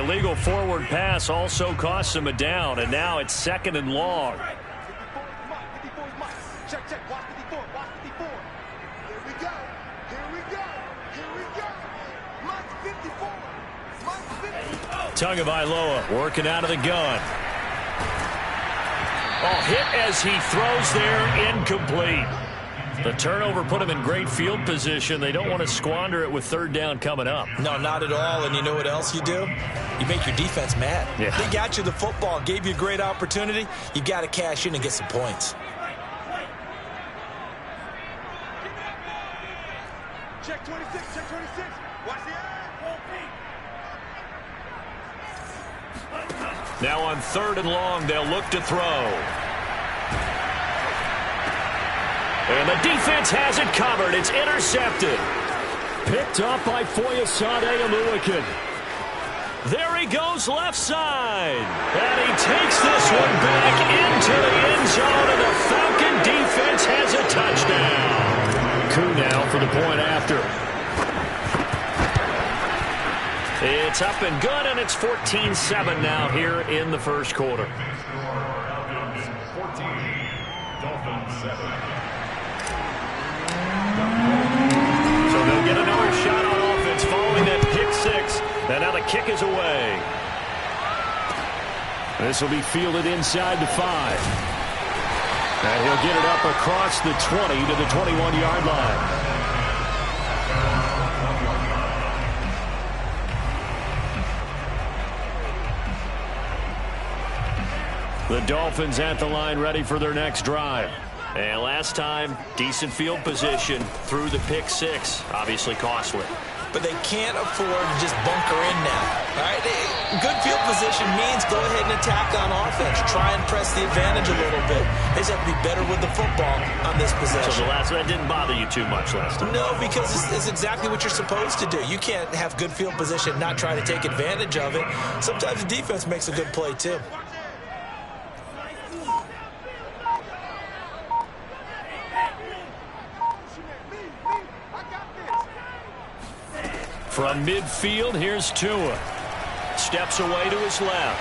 illegal forward pass also cost him a down, and now it's 2nd and long. Tagovailoa working out of the gun. Oh, hit as he throws there, incomplete. The turnover put him in great field position. They don't want to squander it with 3rd down coming up. No, not at all. And you know what else you do? You make your defense mad. Yeah. They got you the football, gave you a great opportunity. You got to cash in and get some points. Check 26, check 26. Watch the eye. Now on 3rd and long, they'll look to throw. And the defense has it covered. It's intercepted. Picked up by Foyesade Oluwakin. There he goes left side. And he takes this one back into the end zone, and the Falcon defense has a touchdown. Coup now for the point after. It's up and good, and it's 14-7 now here in the first quarter. 14, Dolphins 7. So they'll get another shot on offense following that pick 6. And now the kick is away. This will be fielded inside the 5. And he'll get it up across the 20 to the 21-yard line. The Dolphins at the line ready for their next drive. And last time, decent field position through the pick 6. Obviously costly. But they can't afford to just bunker in now. All right? Good field position means go ahead and attack on offense. Try and press the advantage a little bit. They just have to be better with the football on this possession. So that didn't bother you too much last time? No, because it's exactly what you're supposed to do. You can't have good field position and not try to take advantage of it. Sometimes the defense makes a good play, too. From midfield, here's Tua. Steps away to his left.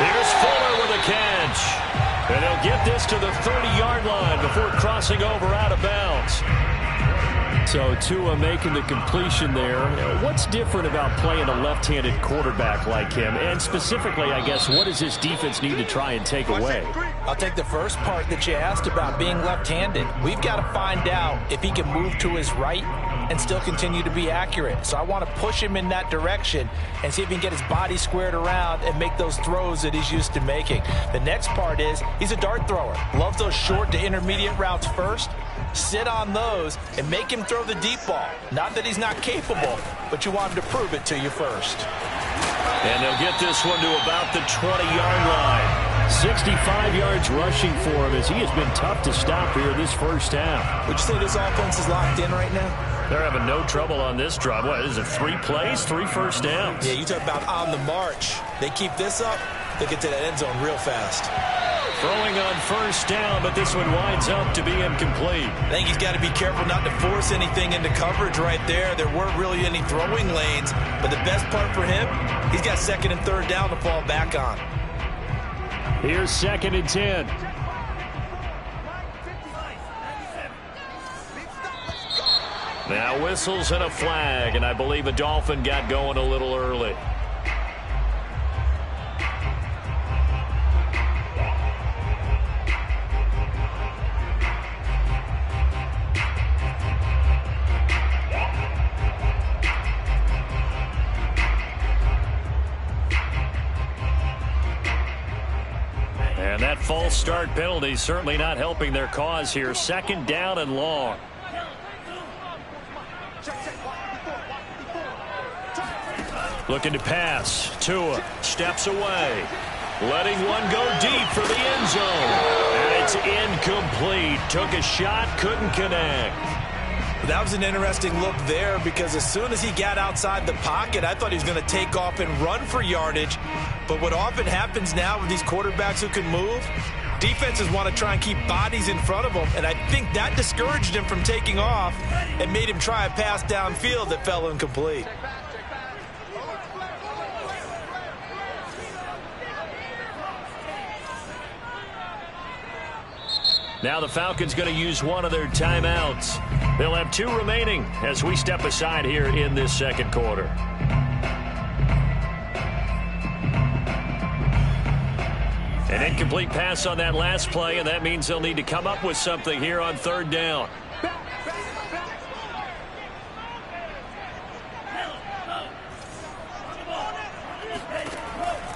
Here's Fuller with a catch. And he'll get this to the 30-yard line before crossing over out of bounds. So Tua making the completion there. What's different about playing a left-handed quarterback like him? And specifically, I guess, what does this defense need to try and take away? I'll take the first part that you asked about being left-handed. We've got to find out if he can move to his right and still continue to be accurate. So I want to push him in that direction and see if he can get his body squared around and make those throws that he's used to making. The next part is he's a dart thrower. Loves those short to intermediate routes first. Sit on those and make him throw the deep ball. Not that he's not capable, but you want him to prove it to you first. And they'll get this one to about the 20-yard line. 65 yards rushing for him as he has been tough to stop here this first half. Would you say this offense is locked in right now? They're having no trouble on this drive. What is it, 3 plays, 3 first downs? Yeah, you talk about on the march. They keep this up, they get to that end zone real fast. Throwing on first down, but this one winds up to be incomplete. I think he's got to be careful not to force anything into coverage right there. There weren't really any throwing lanes, but the best part for him, he's got 2nd and 3rd down to fall back on. Here's 2nd and 10. Now whistles and a flag, and I believe a Dolphin got going a little early. And that false start penalty certainly not helping their cause here. 2nd down and long. Looking to pass. Tua steps away. Letting one go deep for the end zone. And it's incomplete. Took a shot, couldn't connect. That was an interesting look there because as soon as he got outside the pocket, I thought he was going to take off and run for yardage. But what often happens now with these quarterbacks who can move, defenses want to try and keep bodies in front of them. And I think that discouraged him from taking off and made him try a pass downfield that fell incomplete. Now the Falcons going to use one of their timeouts. They'll have 2 remaining as we step aside here in this second quarter. An incomplete pass on that last play, and that means they'll need to come up with something here on 3rd down.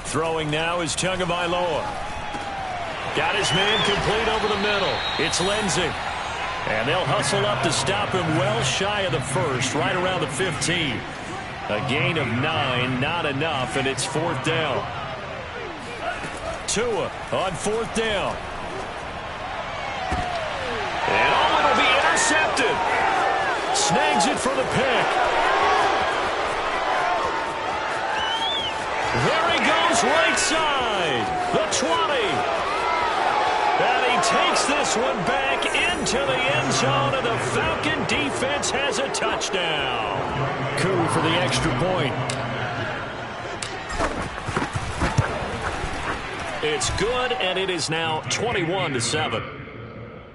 Throwing now is Tagovailoa. Got his man complete over the middle. It's Lindsey. And they'll hustle up to stop him well shy of the first, right around the 15. A gain of 9, not enough, and it's 4th down. Tua on 4th down. And it'll be intercepted. Snags it for the pick. There he goes, right side. The 20. And he takes this one back into the end zone, and the Falcon defense has a touchdown. Coup for the extra point. It's good, and it is now 21-7.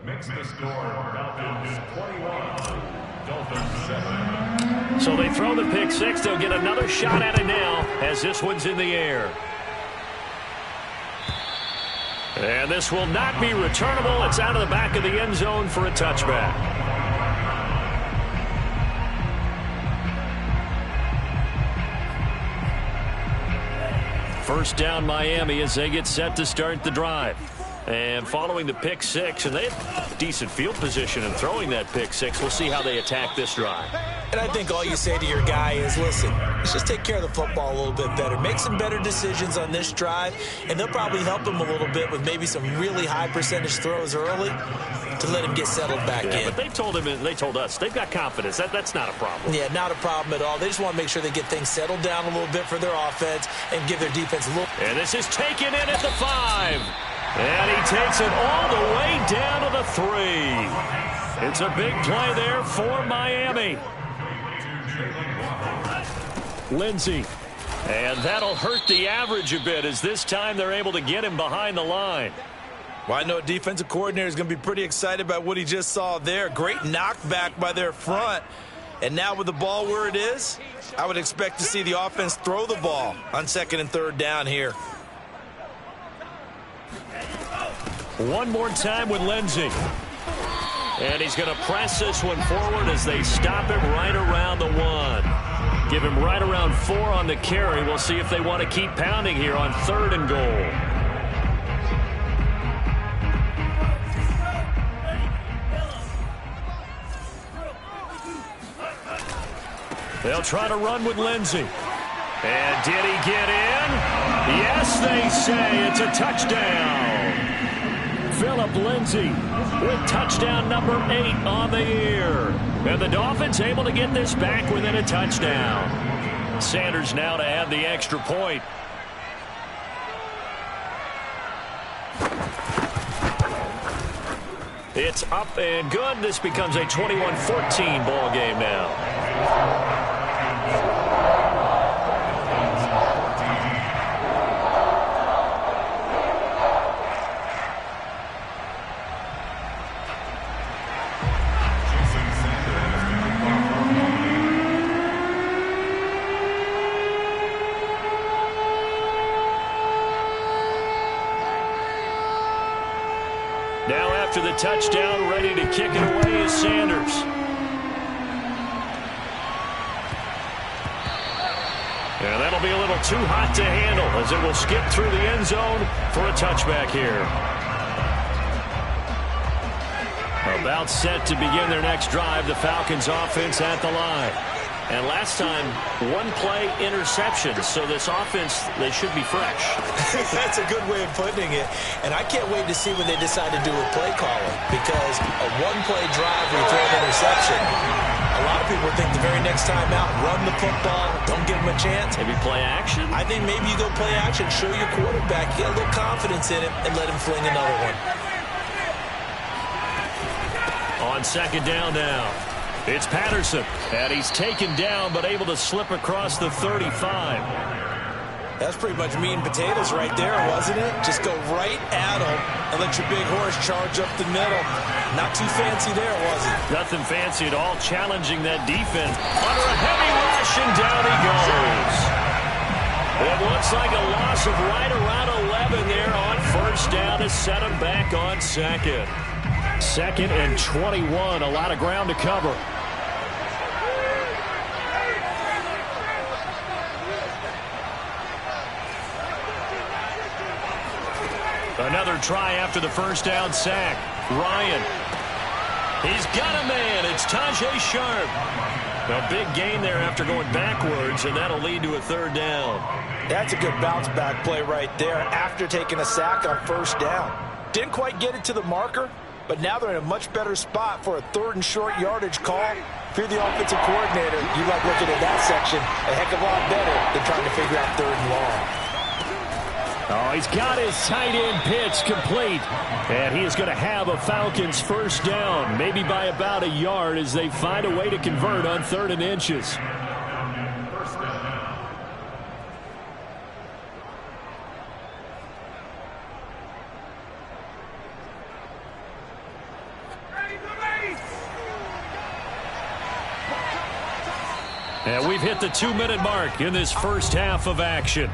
Makes the score Falcons 21, Dolphins 7. So they throw the pick 6. They'll get another shot at it now as this one's in the air. And this will not be returnable. It's out of the back of the end zone for a touchback. First down Miami as they get set to start the drive. And following the pick 6, and they have decent field position in throwing that pick 6. We'll see how they attack this drive. And I think all you say to your guy is, listen, let's just take care of the football a little bit better. Make some better decisions on this drive, and they'll probably help him a little bit with maybe some really high percentage throws early to let him get settled back in. But they told us they've got confidence. That's not a problem. Yeah, not a problem at all. They just want to make sure they get things settled down a little bit for their offense and give their defense a little. And this is taken in at the 5. And he takes it all the way down to the 3. It's a big play there for Miami. Lindsey. And that'll hurt the average a bit as this time they're able to get him behind the line. Well, I know a defensive coordinator is going to be pretty excited about what he just saw there. Great knockback by their front. And now with the ball where it is, I would expect to see the offense throw the ball on 2nd and 3rd down here. One more time with Lindsey. And he's going to press this one forward as they stop him right around the 1. Give him right around 4 on the carry. We'll see if they want to keep pounding here on 3rd and goal. They'll try to run with Lindsey. And did he get in? Yes, they say it's a touchdown. Phillip Lindsey with touchdown number 8 on the year. And the Dolphins able to get this back within a touchdown. Sanders now to add the extra point. It's up and good. This becomes a 21-14 ball game now. Now after the touchdown, ready to kick it away is Sanders. And that'll be a little too hot to handle as it will skip through the end zone for a touchback here. About set to begin their next drive, the Falcons offense at the line. And last time, 1-play interception. So this offense, they should be fresh. That's a good way of putting it. And I can't wait to see what they decide to do with play calling. Because a 1-play drive where you throw an interception, a lot of people think the very next time out, run the football, don't give them a chance. Maybe play action? I think maybe you go play action, show your quarterback, get a little confidence in him, and let him fling another one. On 2nd down now. It's Patterson, and he's taken down but able to slip across the 35. That's pretty much meat and potatoes right there, wasn't it? Just go right at him and let your big horse charge up the middle. Not too fancy there, was it? Nothing fancy at all, challenging that defense. Under a heavy rush, and down he goes. It looks like a loss of right around 11 there on first down to set him back on second. 2nd and 21, a lot of ground to cover. Another try after the first down sack. Ryan. He's got a man. It's Tajay Sharp. A big gain there after going backwards, and that'll lead to a 3rd down. That's a good bounce-back play right there after taking a sack on first down. Didn't quite get it to the marker, but now they're in a much better spot for a 3rd and short yardage call. If you're the offensive coordinator, you like looking at that section a heck of a lot better than trying to figure out 3rd and long. Oh, he's got his tight end pitch complete. And he is going to have a Falcons first down, maybe by about a yard as they find a way to convert on 3rd and inches. And we've hit the 2-minute mark in this first half of action.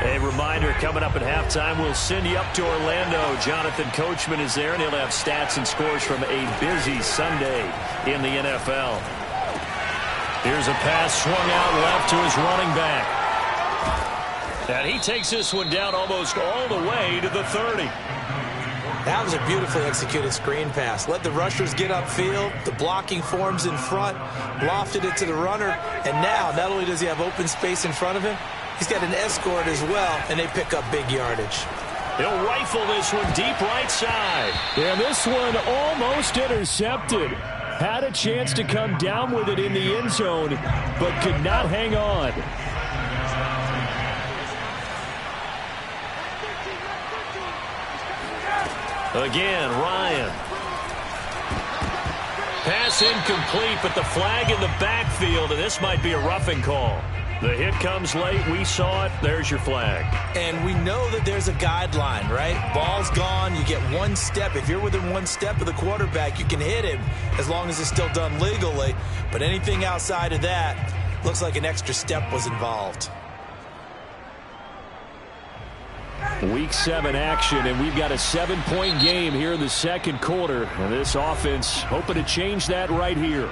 A reminder, coming up at halftime, we'll send you up to Orlando. Jonathan Coachman is there, and he'll have stats and scores from a busy Sunday in the NFL. Here's a pass swung out left to his running back. And he takes this one down almost all the way to the 30. That was a beautifully executed screen pass. Let the rushers get upfield. The blocking forms in front. Lofted it to the runner. And now, not only does he have open space in front of him, he's got an escort as well, and they pick up big yardage. He'll rifle this one deep right side. And this one almost intercepted. Had a chance to come down with it in the end zone, but could not hang on. Again, Ryan. Pass incomplete, but the flag in the backfield, and this might be a roughing call. The hit comes late. We saw it. There's your flag. And we know that there's a guideline, right? Ball's gone. You get 1 step. If you're within 1 step of the quarterback, you can hit him as long as it's still done legally. But anything outside of that, looks like an extra step was involved. Week 7 action, and we've got a 7-point game here in the second quarter. And this offense hoping to change that right here.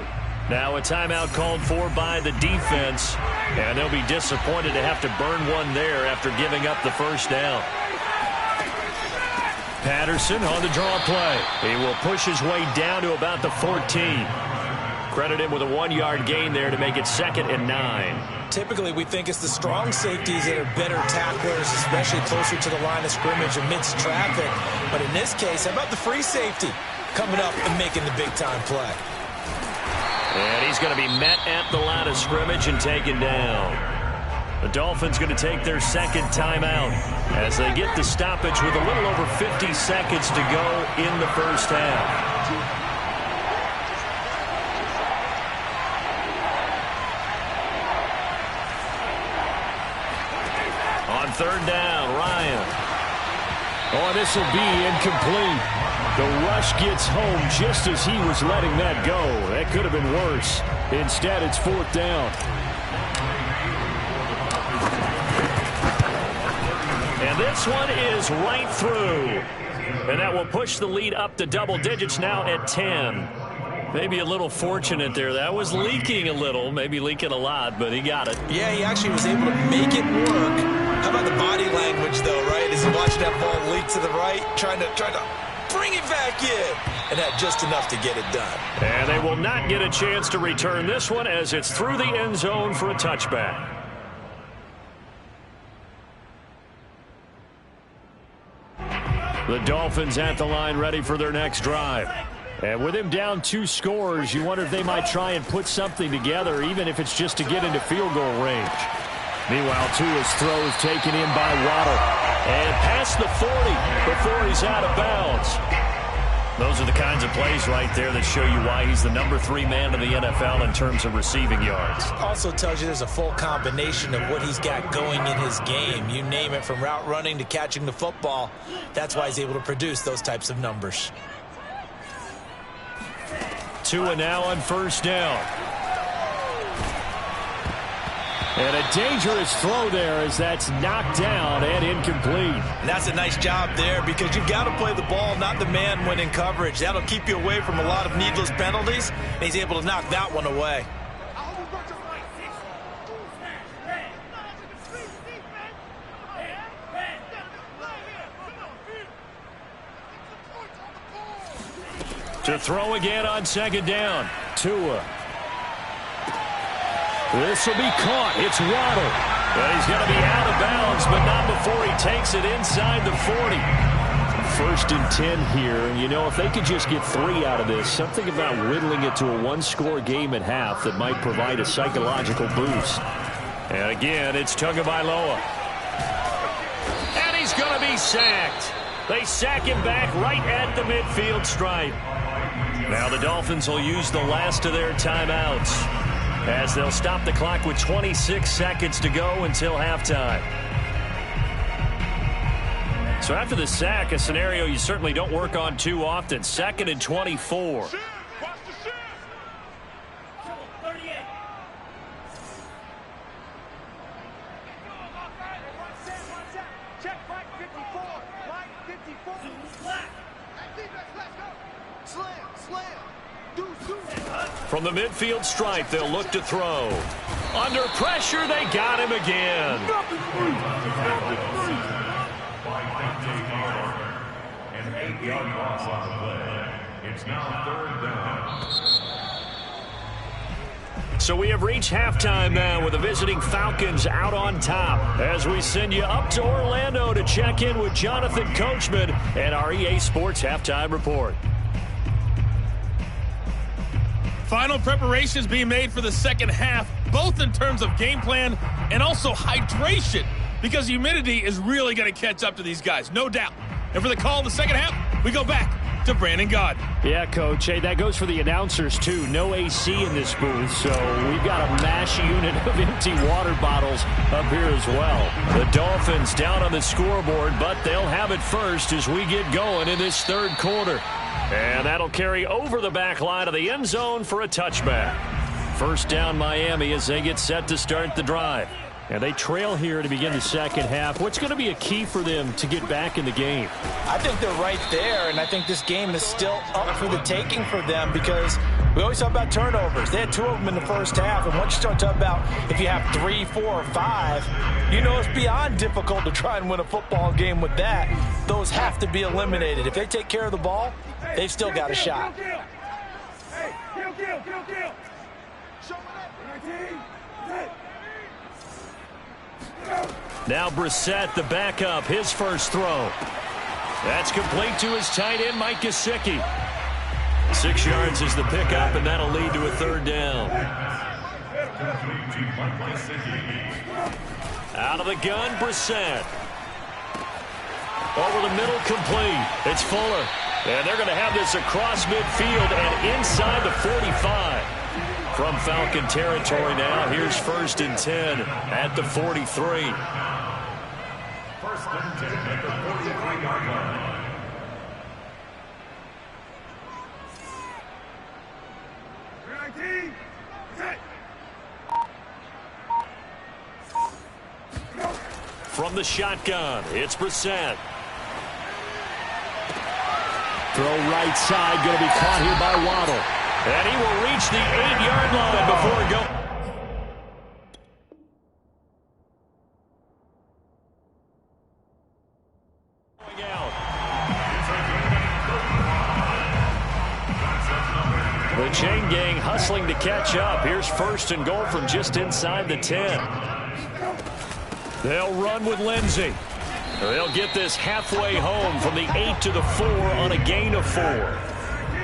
Now a timeout called for by the defense, and they'll be disappointed to have to burn one there after giving up the first down. Patterson on the draw play. He will push his way down to about the 14. Credit him with a 1-yard gain there to make it 2nd and 9. Typically, we think it's the strong safeties that are better tacklers, especially closer to the line of scrimmage amidst traffic. But in this case, how about the free safety coming up and making the big-time play? And he's going to be met at the line of scrimmage and taken down. The Dolphins going to take their 2nd timeout as they get the stoppage with a little over 50 seconds to go in the first half. On 3rd down, Ryan. Oh, this will be incomplete. The rush gets home just as he was letting that go. That could have been worse. Instead, it's 4th down. And this one is right through. And that will push the lead up to double digits now at 10. Maybe a little fortunate there. That was leaking a little, maybe leaking a lot, but he got it. Yeah, he actually was able to make it work. How about the body language, though, right? As he watched that ball leak to the right, trying to bring it back in, and had just enough to get it done. And they will not get a chance to return this one as it's through the end zone for a touchback. The Dolphins at the line ready for their next drive. And with him down 2 scores, you wonder if they might try and put something together, even if it's just to get into field goal range. Meanwhile, Tua's throw is taken in by Waddle. And past the 40 before he's out of bounds. Those are the kinds of plays right there that show you why he's the #3 man in the NFL in terms of receiving yards. Also tells you there's a full combination of what he's got going in his game. You name it, from route running to catching the football. That's why he's able to produce those types of numbers. Tua now on first down. And a dangerous throw there as that's knocked down and incomplete. And that's a nice job there, because you've got to play the ball, not the man when in coverage. That'll keep you away from a lot of needless penalties, and he's able to knock that one away. To throw again on second down. Tua. This will be caught. It's Waddle. But he's going to be out of bounds, but not before he takes it inside the 40. 1st and 10 here. And, you know, if they could just get 3 out of this, something about whittling it to a one-score game at half that might provide a psychological boost. And again, it's Tagovailoa. And he's going to be sacked. They sack him back right at the midfield stripe. Now the Dolphins will use the last of their timeouts, as they'll stop the clock with 26 seconds to go until halftime. So after the sack, a scenario you certainly don't work on too often. 2nd and 24. From the midfield stripe, they'll look to throw. Under pressure, they got him again. An 8-yard loss on the play. It's now 3rd down. So we have reached halftime now with the visiting Falcons out on top, as we send you up to Orlando to check in with Jonathan Coachman and our EA Sports Halftime Report. Final preparations being made for the second half, both in terms of game plan and also hydration, because humidity is really going to catch up to these guys, no doubt. And for the call in the second half, we go back to Brandon Gaudin. Yeah, Coach. Hey, that goes for the announcers, too. No AC in this booth, so we've got a mash unit of empty water bottles up here as well. The Dolphins down on the scoreboard, but they'll have it first as we get going in this 3rd quarter. And that'll carry over the back line of the end zone for a touchback. 1st down Miami as they get set to start the drive. And they trail here to begin the second half. What's going to be a key for them to get back in the game? I think they're right there, and I think this game is still up for the taking for them, because we always talk about turnovers. They had 2 of them in the first half, and once you start talking about if you have 3, 4, or 5, you know it's beyond difficult to try and win a football game with that. Those have to be eliminated. If they take care of the ball, they've still got a shot. Now Brissett, the backup, his first throw. That's complete to his tight end, Mike Gesicki. 6 yards is the pickup, and that'll lead to a 3rd down. Out of the gun, Brissett. Over the middle, complete. It's Fuller. And they're going to have this across midfield and inside the 45. From Falcon territory now, here's 1st and 10 at the 43. 1st and 10 at the 43-yard line. From the shotgun, it's Brissett. Throw right side, going to be caught here by Waddle. And he will reach the 8-yard line before it goes. The chain gang hustling to catch up. Here's 1st and goal from just inside the 10. They'll run with Lindsey. They'll get this halfway home from the 8 to the 4 on a gain of 4.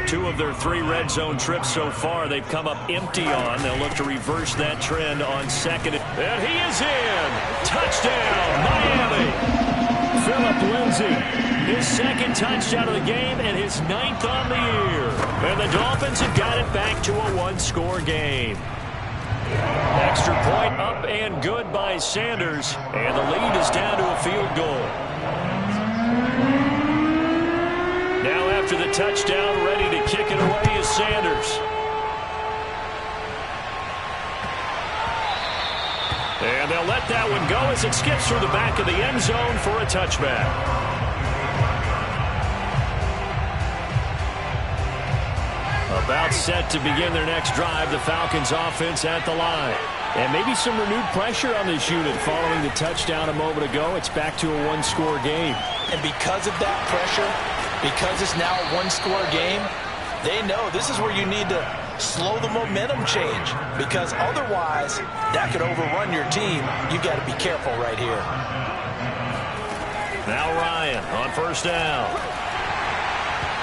2 of their 3 red zone trips so far they've come up empty on. They'll look to reverse that trend on 2nd. And he is in. Touchdown, Miami. Phillip Lindsay His second touchdown of the game and his 9th on the year. And the Dolphins have got it back to a one-score game. Extra point up and good by Sanders. And the lead is down to a field goal. Now after the touchdown, ready to kick it away is Sanders. And they'll let that one go as it skips through the back of the end zone for a touchback. About set to begin their next drive, the Falcons offense at the line. And maybe some renewed pressure on this unit following the touchdown a moment ago. It's back to a one-score game. And because of that pressure, because it's now a one-score game, they know this is where you need to slow the momentum change, because otherwise that could overrun your team. You've got to be careful right here. Now Ryan on first down.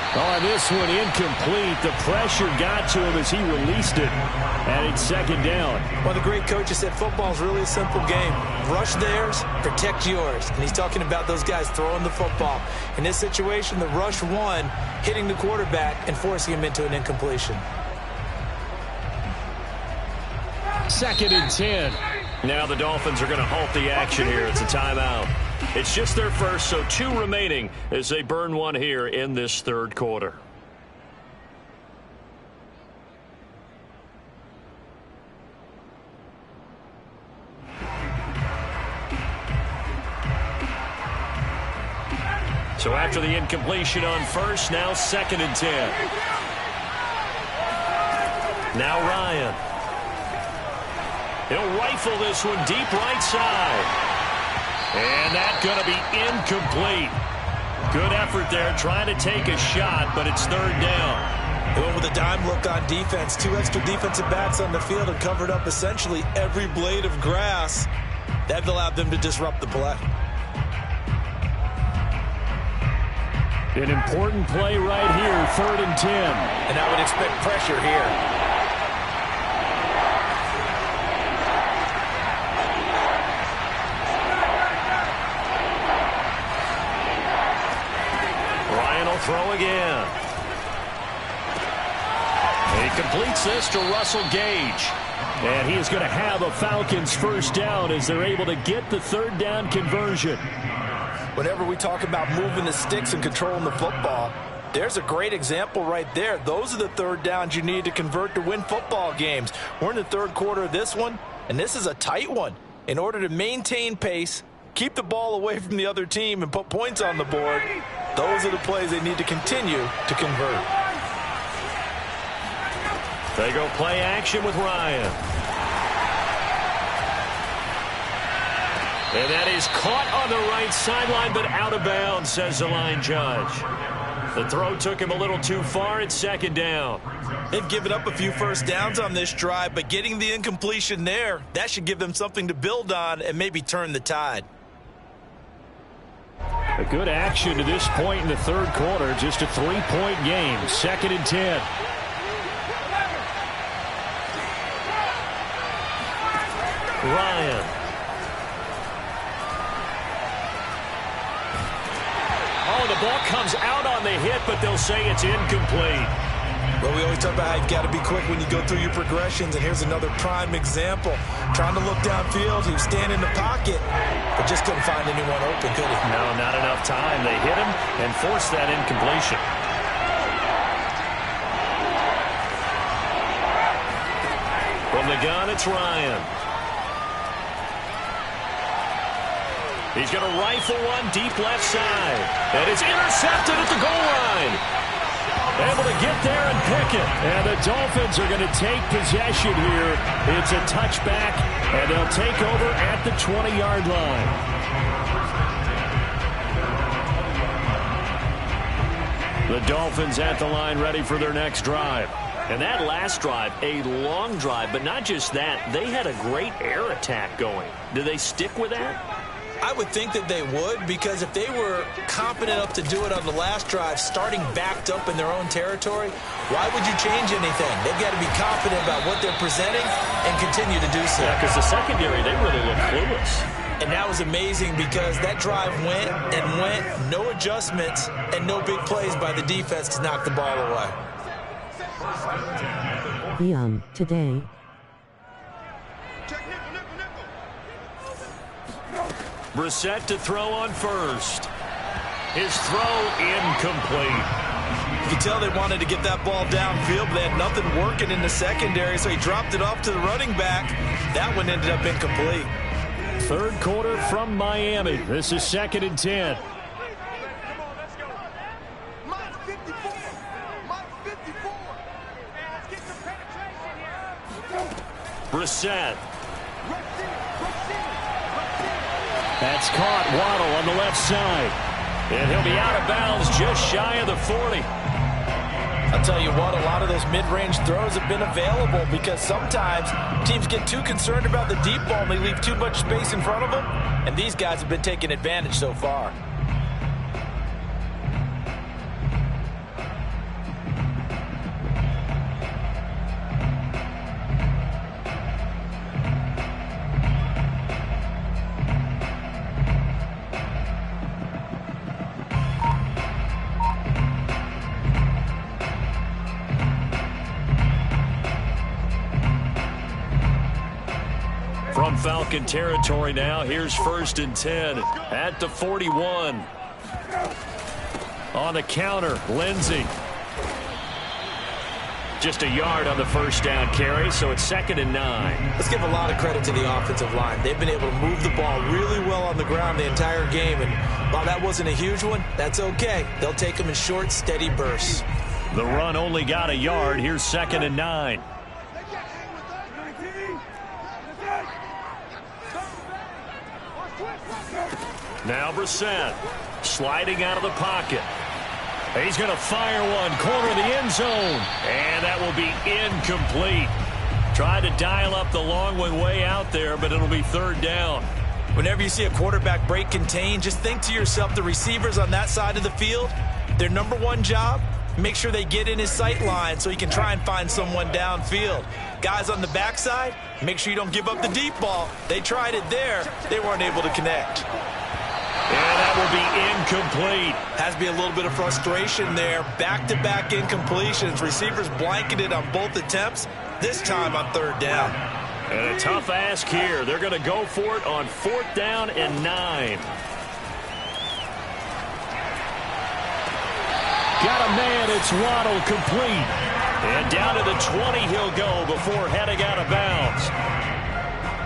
On this one, incomplete. The pressure got to him as he released it. And it's second down. Well, the great coach has said football is really a simple game. Rush theirs, protect yours. And he's talking about those guys throwing the football. In this situation, the rush one, hitting the quarterback and forcing him into an incompletion. 2nd and 10. Now the Dolphins are going to halt the action here. It's a timeout. It's just their first, so 2 remaining as they burn one here in this third quarter. So after the incompletion on first, now 2nd and 10. Now Ryan. He'll rifle this one deep right side. And that's going to be incomplete. Good effort there trying to take a shot, but it's third down. They went with a dime look on defense. 2 extra defensive backs on the field and covered up essentially every blade of grass. That allowed them to disrupt the play. An important play right here, 3rd and 10. And I would expect pressure here. Throw again. He completes this to Russell Gage. And he is going to have a Falcons first down as they're able to get the 3rd down conversion. Whenever we talk about moving the sticks and controlling the football, there's a great example right there. Those are the 3rd downs you need to convert to win football games. We're in the 3rd quarter of this one, and this is a tight one. In order to maintain pace, keep the ball away from the other team, and put points on the board, those are the plays they need to continue to convert. They go play action with Ryan. And that is caught on the right sideline, but out of bounds, says the line judge. The throw took him a little too far. It's 2nd down. They've given up a few first downs on this drive, but getting the incompletion there, that should give them something to build on and maybe turn the tide. A good action to this point in the 3rd quarter. Just a 3-point game. 2nd and 10. Ryan. Oh, the ball comes out on the hit, but they'll say it's incomplete. Well, we always talk about how you've got to be quick when you go through your progressions, and here's another prime example. Trying to look downfield, he was standing in the pocket, but just couldn't find anyone open, could he? No, not enough time. They hit him and forced that incompletion. From the gun, it's Ryan. He's going to rifle one deep left side. And it's intercepted at the goal line. Able to get there and pick it. And the Dolphins are going to take possession here. It's a touchback, and they'll take over at the 20-yard line. The Dolphins at the line ready for their next drive. And that last drive, a long drive, but not just that. They had a great air attack going. Do they stick with that? I would think that they would, because if they were competent enough to do it on the last drive, starting backed up in their own territory, why would you change anything? They've got to be confident about what they're presenting and continue to do so. Yeah, because the secondary, they really look clueless. And that was amazing because that drive went and went, no adjustments and no big plays by the defense to knock the ball away. Today. Brissett to throw on first. His throw incomplete. You can tell they wanted to get that ball downfield, but they had nothing working in the secondary, so he dropped it off to the running back. That one ended up incomplete. Third quarter from Miami. This is 2nd and 10. Brissett. That's caught. Waddle on the left side. And he'll be out of bounds just shy of the 40. I'll tell you what, a lot of those mid-range throws have been available because sometimes teams get too concerned about the deep ball and they leave too much space in front of them. And these guys have been taking advantage so far. From Falcon territory now, here's 1st and 10 at the 41. On the counter, Lindsey. Just a yard on the first down carry, so it's 2nd and 9. Let's give a lot of credit to the offensive line. They've been able to move the ball really well on the ground the entire game, and while that wasn't a huge one, that's okay. They'll take them in short, steady bursts. The run only got a yard. Here's 2nd and 9. Now Brissett sliding out of the pocket. He's going to fire one, corner of the end zone, and that will be incomplete. Tried to dial up the long one way out there, but it'll be 3rd down. Whenever you see a quarterback break contain, just think to yourself, the receivers on that side of the field, their number one job, make sure they get in his sight line so he can try and find someone downfield. Guys on the backside, make sure you don't give up the deep ball. They tried it there. They weren't able to connect. And that will be incomplete. Has to be a little bit of frustration there. Back-to-back incompletions. Receivers blanketed on both attempts, this time on 3rd down. And a tough ask here. They're going to go for it on 4th down and 9. Got a man. It's Waddle, complete. And down to the 20 he'll go before heading out of bounds.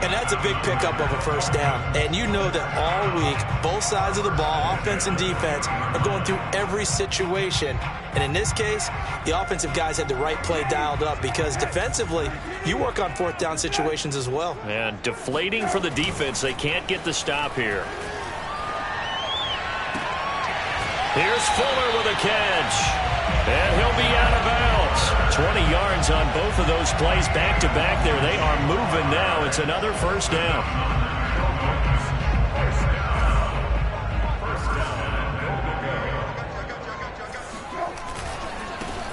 And that's a big pickup of a 1st down. And you know that all week, both sides of the ball, offense and defense, are going through every situation. And in this case, the offensive guys had the right play dialed up because defensively, you work on 4th down situations as well. And deflating for the defense. They can't get the stop here. Here's Fuller with a catch. And he'll be out of bounds. 20 yards on both of those plays back-to-back there. They are moving now. It's another 1st down.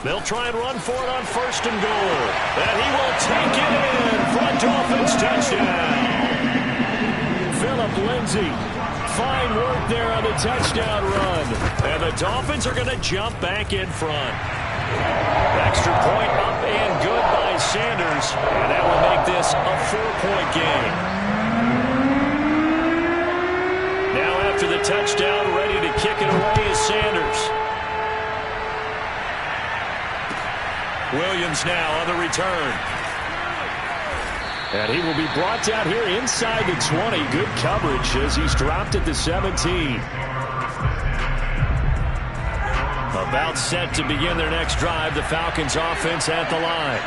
They'll try and run for it on 1st and goal. And he will take it in. Front offense touchdown. Phillip Lindsay. Fine work there on the touchdown run. And the Dolphins are going to jump back in front. Extra point up and good by Sanders. And that will make this a 4-point game. Now after the touchdown, ready to kick it away is Sanders. Williams now on the return. And he will be brought down here inside the 20. Good coverage as he's dropped at the 17. About set to begin their next drive, the Falcons offense at the line.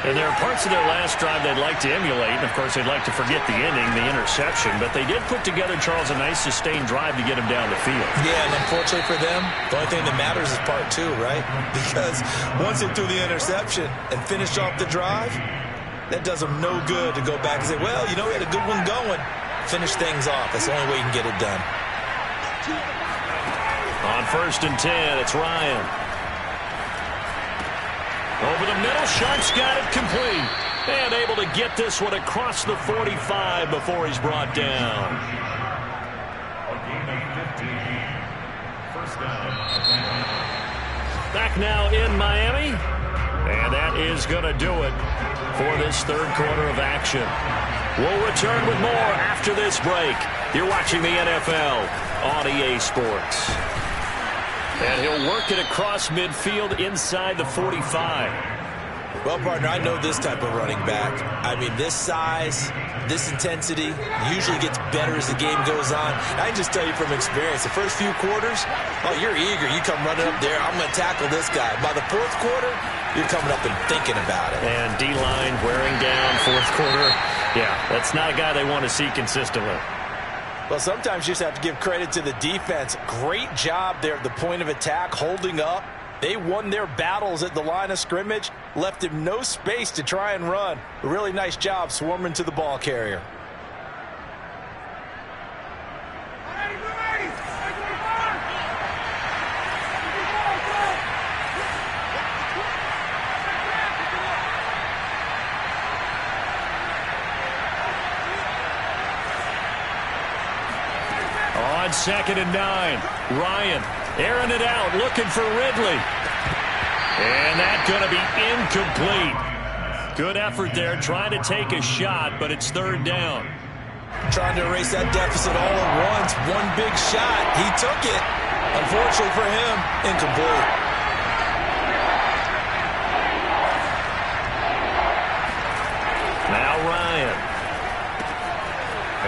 And there are parts of their last drive they'd like to emulate. And, of course, they'd like to forget the ending, the interception. But they did put together, Charles, a nice sustained drive to get him down the field. Yeah, and unfortunately for them, the only thing that matters is part 2, right? Because once they threw the interception and finished off the drive, that does them no good to go back and say, well, you know, we had a good one going. Finish things off. That's the only way you can get it done. On 1st and 10, it's Ryan. Over the middle, Sharp's got it complete. And able to get this one across the 45 before he's brought down. A gain of 15. First down. Back now in Miami. And that is going to do it for this third quarter of action. We'll return with more after this break. You're watching the NFL on EA Sports. And he'll work it across midfield inside the 45. Well, partner, I know this type of running back. I mean, this size, this intensity usually gets better as the game goes on. I can just tell you from experience, the first few quarters, oh, you're eager. You come running up there, I'm going to tackle this guy. By the fourth quarter, you're coming up and thinking about it. And D-line wearing down fourth quarter. Yeah, that's not a guy they want to see consistently. Well, sometimes you just have to give credit to the defense. Great job there at the point of attack, holding up. They won their battles at the line of scrimmage, left him no space to try and run. A really nice job swarming to the ball carrier. On 2nd and 9, Ryan airing it out, looking for Ridley. And that's going to be incomplete. Good effort there, trying to take a shot, but it's third down. Trying to erase that deficit all at once. One big shot. He took it. Unfortunately for him, incomplete. Now Ryan.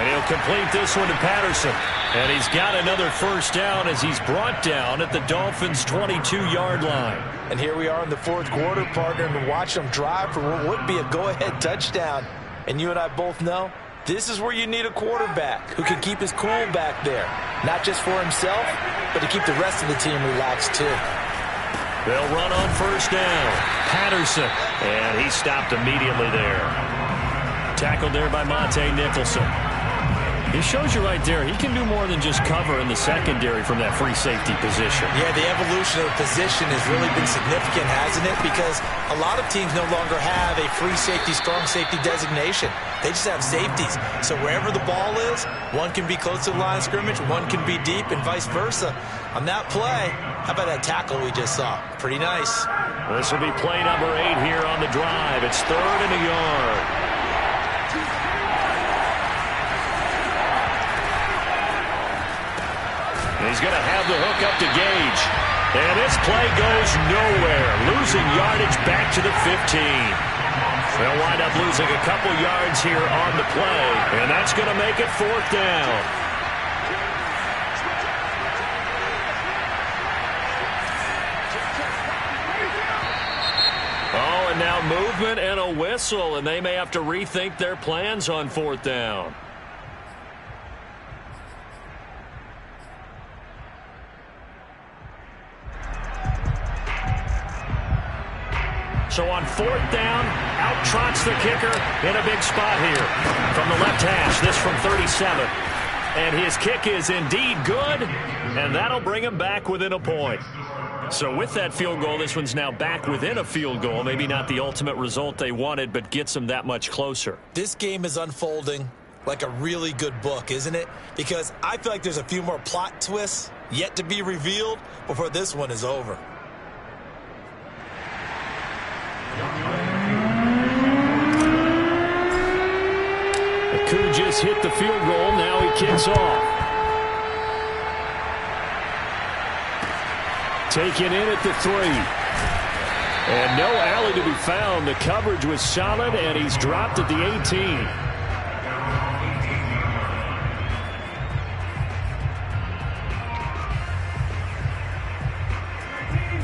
And he'll complete this one to Patterson. And he's got another first down as he's brought down at the Dolphins' 22-yard line. And here we are in the fourth quarter, partner, and watch them drive for what would be a go-ahead touchdown. And you and I both know this is where you need a quarterback who can keep his cool back there. Not just for himself, but to keep the rest of the team relaxed too. They'll run on first down. Patterson. And he stopped immediately there. Tackled there by Monte Nicholson. It shows you right there, he can do more than just cover in the secondary from that free safety position. Yeah, the evolution of the position has really been significant, hasn't it? Because a lot of teams no longer have a free safety, strong safety designation. They just have safeties. So wherever the ball is, one can be close to the line of scrimmage, one can be deep, and vice versa. On that play, how about that tackle we just saw? Pretty nice. This will be play number 8 here on the drive. It's 3rd and a yard. He's going to have the hook up to Gage. And this play goes nowhere. Losing yardage back to the 15. They'll wind up losing a couple yards here on the play. And that's going to make it 4th down. Oh, and now movement and a whistle. And they may have to rethink their plans on 4th down. So on 4th down, out trots the kicker in a big spot here. From the left hash, this from 37. And his kick is indeed good, and that'll bring him back within a point. So with that field goal, this one's now back within a field goal. Maybe not the ultimate result they wanted, but gets them that much closer. This game is unfolding like a really good book, isn't it? Because I feel like there's a few more plot twists yet to be revealed before this one is over. Koo just hit the field goal. Now he kicks off. Taken in at the 3. And no alley to be found. The coverage was solid, and he's dropped at the 18.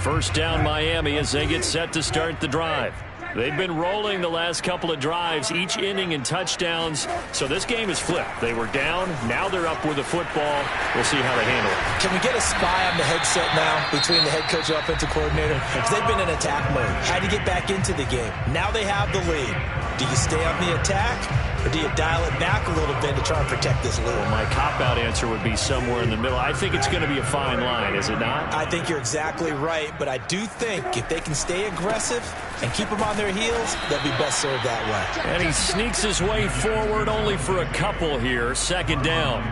First down Miami as they get set to start the drive. They've been rolling the last couple of drives, each inning in touchdowns. So this game is flipped. They were down. Now they're up with the football. We'll see how they handle it. Can we get a spy on the headset now between the head coach and offensive coordinator? Because they've been in attack mode. Had to get back into the game. Now they have the lead. Do you stay on the attack, or do you dial it back a little bit to try and protect this lead? Well, my cop-out answer would be somewhere in the middle. I think it's going to be a fine line, is it not? I think you're exactly right, but I do think if they can stay aggressive and keep them on their heels, they'll be best served that way. And he sneaks his way forward only for a couple here. Second down.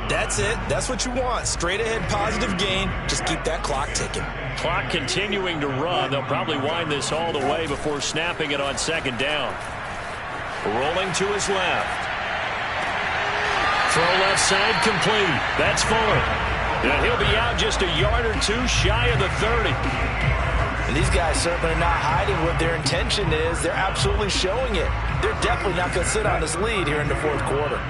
That's it. That's what you want. Straight ahead positive gain. Just keep that clock ticking. Clock continuing to run. They'll probably wind this all the way before snapping it on second down. Rolling to his left. Throw left side complete. That's Fuller. And he'll be out just a yard or two shy of the 30. And these guys certainly are not hiding what their intention is. They're absolutely showing it. They're definitely not going to sit on this lead here in the fourth quarter.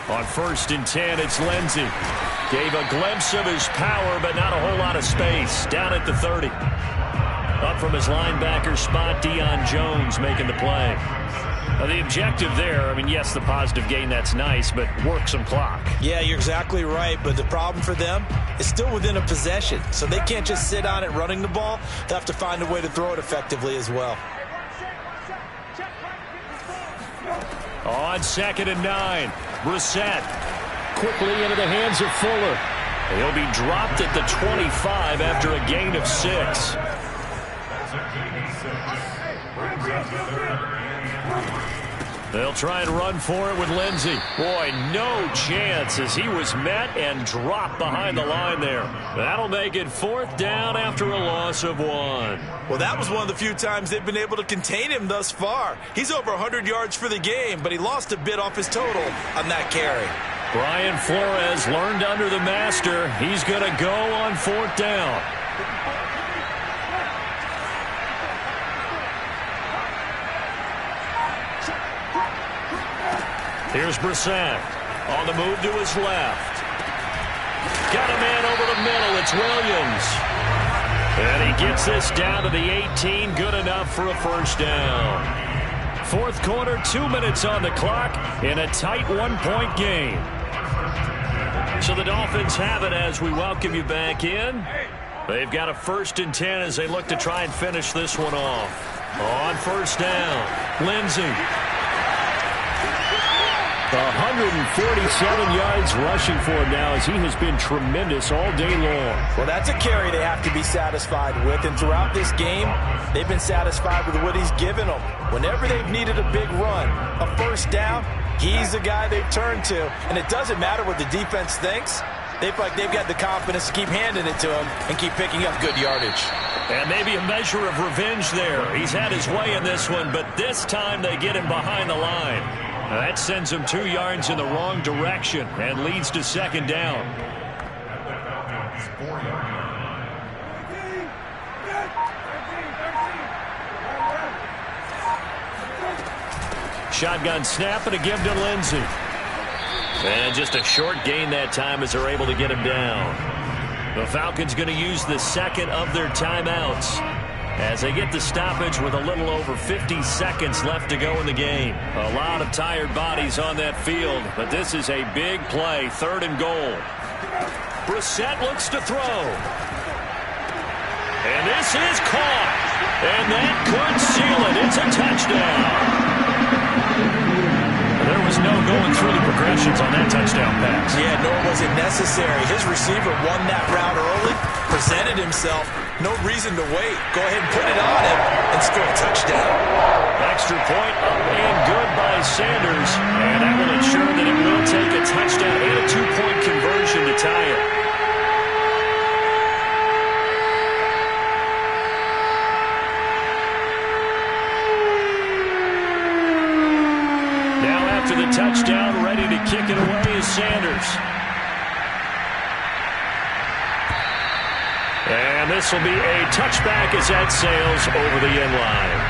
On 1st and 10, it's Lindsey. Gave a glimpse of his power, but not a whole lot of space. Down at the 30. Up from his linebacker spot, Deion Jones making the play. Now, the objective there, I mean, yes, the positive gain, that's nice, but work some clock. Yeah, you're exactly right, but the problem for them is still within a possession, so they can't just sit on it running the ball. They'll have to find a way to throw it effectively as well. On 2nd and 9, Brissett quickly into the hands of Fuller. He'll be dropped at the 25 after a gain of 6. They'll try and run for it with Lindsey. Boy, no chance as he was met and dropped behind the line there. That'll make it 4th down after a loss of 1. Well, that was one of the few times they've been able to contain him thus far. He's over 100 yards for the game, but he lost a bit off his total on that carry. Brian Flores learned under the master. He's going to go on 4th down. Here's Brissett on the move to his left. Got a man over the middle. It's Williams. And he gets this down to the 18. Good enough for a 1st down. 4th quarter, 2 minutes on the clock in a tight 1-point game. So the Dolphins have it as we welcome you back in. They've got a 1st and 10 as they look to try and finish this one off. On 1st down, Lindsey. 147 yards rushing for him now as he has been tremendous all day long. Well, that's a carry they have to be satisfied with, and throughout this game, they've been satisfied with what he's given them. Whenever they've needed a big run, a 1st down, he's the guy they've turned to, and it doesn't matter what the defense thinks. They feel like they've got the confidence to keep handing it to him and keep picking up good yardage. And maybe a measure of revenge there. He's had his way in this one, but this time they get him behind the line. Now that sends him 2 yards in the wrong direction and leads to 2nd down. Shotgun snap and a give to Lindsey. And just a short gain that time as they're able to get him down. The Falcons going to use the 2nd of their timeouts as they get the stoppage with a little over 50 seconds left to go in the game. A lot of tired bodies on that field, but this is a big play, 3rd and goal. Brissett looks to throw. And this is caught. And that could seal it. It's a touchdown. There was no going through the progressions on that touchdown pass. Yeah, nor was it necessary. His receiver won that route early, presented himself. No reason to wait. Go ahead and put it on him and score a touchdown. Extra point up and good by Sanders. And that will ensure that it will take a touchdown and a 2-point conversion to tie it. Now after the touchdown, ready to kick it away is Sanders. And this will be a touchback as that sails over the end line.